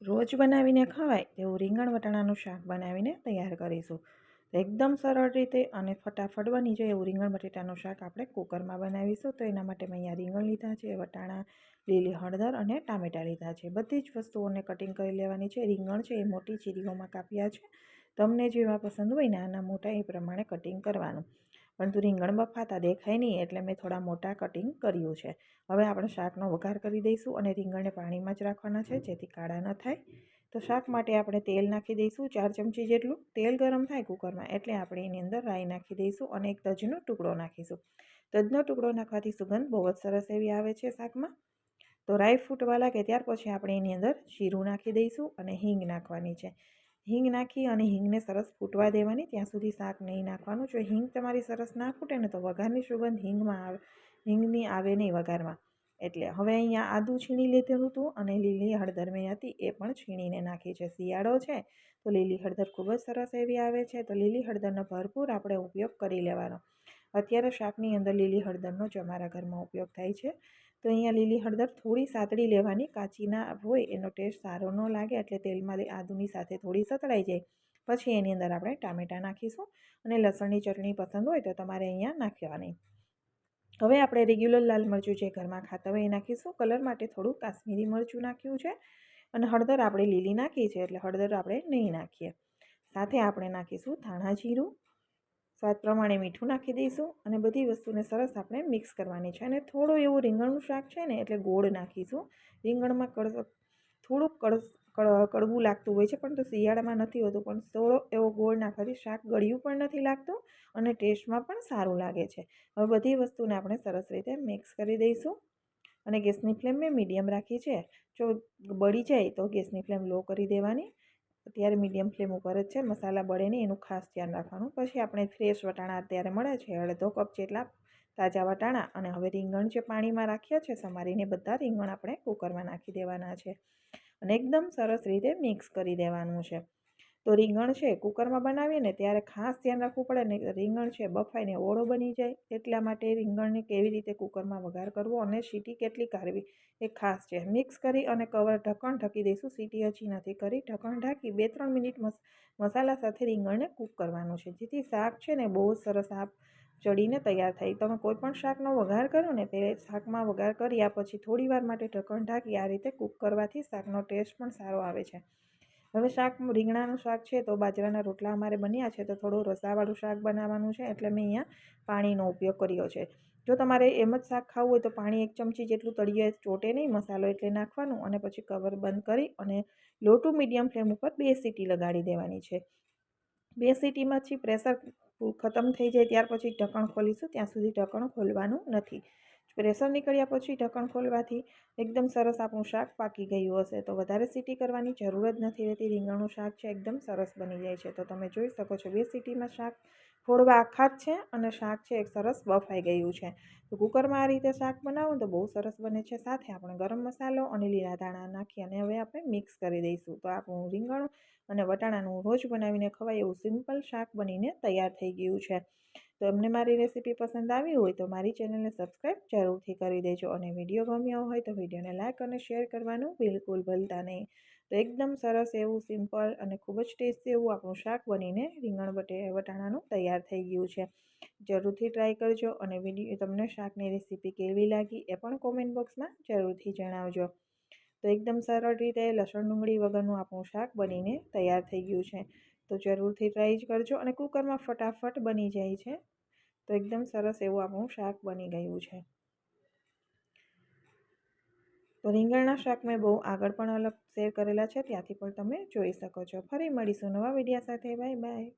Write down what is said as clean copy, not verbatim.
રોજ બનાવીને ખવાય તેવું રીંગણ વટાણાનું શાક બનાવીને તૈયાર કરીશું. એકદમ સરળ રીતે અને ફટાફટ બની જાય એવું રીંગણ બટેટાનું શાક આપણે કુકરમાં બનાવીશું. તો એના માટે મેં અહીંયા રીંગણ લીધા છે, વટાણા, લીલી હળદર અને ટામેટાં લીધા છે. બધી જ વસ્તુઓને કટિંગ કરી લેવાની છે. રીંગણ છે એ મોટી ચીરીઓમાં કાપ્યા છે. તમને જેવા પસંદ હોય નાના મોટા એ પ્રમાણે કટિંગ કરવાનું. પરંતુ રીંગણ બફાતા દેખાય નહીં એટલે મેં થોડા મોટા કટિંગ કર્યું છે. હવે આપણે શાકનો વઘાર કરી દઈશું અને રીંગણને પાણીમાં જ રાખવાના છે જેથી કાળા ન થાય. તો શાક માટે આપણે તેલ નાખી દઈશું 4 ચમચી જેટલું. તેલ ગરમ થાય કુકરમાં એટલે આપણે એની અંદર રાઈ નાખી દઈશું અને એક તજનો ટુકડો નાખીશું. તજનો ટુકડો નાખવાથી સુગંધ બહુ જ સરસ એવી આવે છે શાકમાં. તો રાઈ ફૂટવા લાગે ત્યાર પછી આપણે એની અંદર જીરું નાખી દઈશું અને હિંગ નાખવાની છે. હિંગ નાખી અને હિંગને સરસ ફૂટવા દેવાની, ત્યાં સુધી શાક નહીં નાખવાનું. જો હિંગ તમારી સરસ ના ફૂટે ને તો વઘારની સુગંધ હિંગની આવે નહીં વઘારમાં. એટલે હવે અહીંયા આદું છીણી લીધેલું હતું અને લીલી હળદર મેં હતી એ પણ છીણીને નાખી છે. શિયાળો છે તો લીલી હળદર ખૂબ જ સરસ એવી આવે છે. તો લીલી હળદરનો ભરપૂર આપણે ઉપયોગ કરી લેવાનો. અત્યારે શાકની અંદર લીલી હળદરનો જ અમારા ઘરમાં ઉપયોગ થાય છે. તો અહીંયા લીલી હળદર થોડી સાતળી લેવાની, કાચી ના હોય એનો ટેસ્ટ સારો ન લાગે એટલે તેલમાં આદુની સાથે થોડી સતળાઈ જાય પછી એની અંદર આપણે ટામેટાં નાખીશું અને લસણની ચટણી પસંદ હોય તો તમારે અહીંયા નાખવાની. હવે આપણે રેગ્યુલર લાલ મરચું જે ઘરમાં ખાતા હોય એ નાખીશું. કલર માટે થોડું કાશ્મીરી મરચું નાખ્યું છે અને હળદર આપણે લીલી નાખી છે એટલે હળદર આપણે નહીં નાખીએ. સાથે આપણે નાખીશું ધાણા જીરું, સ્વાદ પ્રમાણે મીઠું નાખી દઈશું અને બધી વસ્તુને સરસ આપણે મિક્સ કરવાની છે. અને થોડું એવું રીંગણનું શાક છે ને એટલે ગોળ નાખીશું. રીંગણમાં થોડુંક કડવું લાગતું હોય છે પણ તો શિયાળામાં નથી હોતું, પણ થોડો એવો ગોળ નાખવાથી શાક ગળ્યું પણ નથી લાગતું અને ટેસ્ટમાં પણ સારું લાગે છે. હવે બધી વસ્તુને આપણે સરસ રીતે મિક્સ કરી દઈશું અને ગેસની ફ્લેમ મેં મીડિયમ રાખી છે. જો બળી જાય તો ગેસની ફ્લેમ લો કરી દેવાની. અત્યારે મીડિયમ ફ્લેમ ઉપર જ છે, મસાલા બળે નહીં એનું ખાસ ધ્યાન રાખવાનું. પછી આપણે ફ્રેશ વટાણા અત્યારે મળે છે, અડધો કપ જેટલા તાજા વટાણા અને હવે રીંગણ જે પાણીમાં રાખ્યા છે સમારીને બધા રીંગણ આપણે કુકરમાં નાખી દેવાના છે અને એકદમ સરસ રીતે મિક્સ કરી દેવાનું છે. તો રીંગણ છે કુકરમાં બનાવીએ ને ત્યારે ખાસ ધ્યાન રાખવું પડે ને રીંગણ છે બફાઈને ઓળો બની જાય. એટલા માટે રીંગણને કેવી રીતે કુકરમાં વઘાર કરવો અને સીટી કેટલી કાઢવી એ ખાસ છે. મિક્સ કરી અને ઢક્કણ ઢકી દઈશું. સીટી હજી નથી કરી. ઢક્કણ ઢાંકી 2-3 મિનિટ મસાલા સાથે રીંગણને કૂક કરવાનું છે જેથી શાક છે ને બહુ સરસ ચડીને તૈયાર થાય. તમે કોઈ પણ શાકનો વઘાર કરો ને તે શાકમાં વઘાર કર્યા પછી થોડી વાર માટે ઢક્કણ ઢાંકી આ રીતે કૂક કરવાથી શાકનો ટેસ્ટ પણ સારો આવે છે. હવે રીંગણાનું શાક છે તો બાજરાના રોટલા અમારે બન્યા છે તો થોડું રસાવાળું શાક બનાવવાનું છે એટલે મેં અહીંયા પાણીનો ઉપયોગ કર્યો છે. જો તમારે એમ જ શાક ખાવું હોય તો પાણી 1 ચમચી જેટલું તળિયે ચોટે નહીં મસાલો એટલે નાખવાનું અને પછી કવર બંધ કરી અને લો ટુ મીડિયમ ફ્લેમ ઉપર 2 સીટી લગાડી દેવાની છે. 2 સીટીમાંથી પ્રેશર ખતમ થઈ જાય ત્યાર પછી ઢક્કણ ખોલીશું. ત્યાં સુધી ઢક્કણ ખોલવાનું નથી. પ્રેશર નીકળ્યા પછી ઢક્કણ ખોલવાથી એકદમ સરસ આપણું શાક પાકી ગયું હશે. તો વધારે સીટી કરવાની જરૂર જ નથી રહેતી. રીંગણનું શાક છે એકદમ સરસ બની જાય છે. તો તમે જોઈ શકો છો 2 સીટીમાં શાક ફોડવા આખા જ છે અને શાક છે એક સરસ બફાઈ ગયું છે. તો કુકરમાં આ રીતે શાક બનાવો તો બહુ સરસ બને છે. સાથે આપણે ગરમ મસાલો અને લીલા ધાણા નાખી અને હવે આપણે મિક્સ કરી દઈશું. તો આપણું રીંગણ અને વટાણાનું રોજ બનાવીને ખવાય એવું સિમ્પલ શાક બનીને તૈયાર થઈ ગયું છે. તો તમને મારી રેસીપી પસંદ આવી હોય તો મારી ચેનલને સબસ્ક્રાઈબ જરૂરથી કરી દેજો અને વિડીયો ગમ્યો હોય તો વિડીયોને લાઇક અને શેર કરવાનું બિલકુલ ભૂલતા નહીં. તો એકદમ સરસ એવું સિમ્પલ અને ખૂબ જ ટેસ્ટી એવું આપણું શાક બનીને રીંગણ વટાણાનું તૈયાર થઈ ગયું છે. જરૂરથી ટ્રાય કરજો અને તમને શાકની રેસીપી કેવી લાગી એ પણ કોમેન્ટ બોક્સમાં જરૂરથી જણાવજો. તો એકદમ સરળ રીતે લસણ ડુંગળી વગરનું આપણું શાક બનીને તૈયાર થઈ ગયું છે. તો જરૂરથી ટ્રાય કરજો અને કુકરમાં ફટાફટ બની જાય છે. તો એકદમ સરસ એવું આપણું શાક બની ગયું છે. તો રીંગણના શાક મેં બહુ આગળ પણ અલગ શેર કરેલા છે, ત્યાંથી પણ તમે જોઈ શકો છો. ફરી મળીશું નવા વિડીયો સાથે. Bye bye.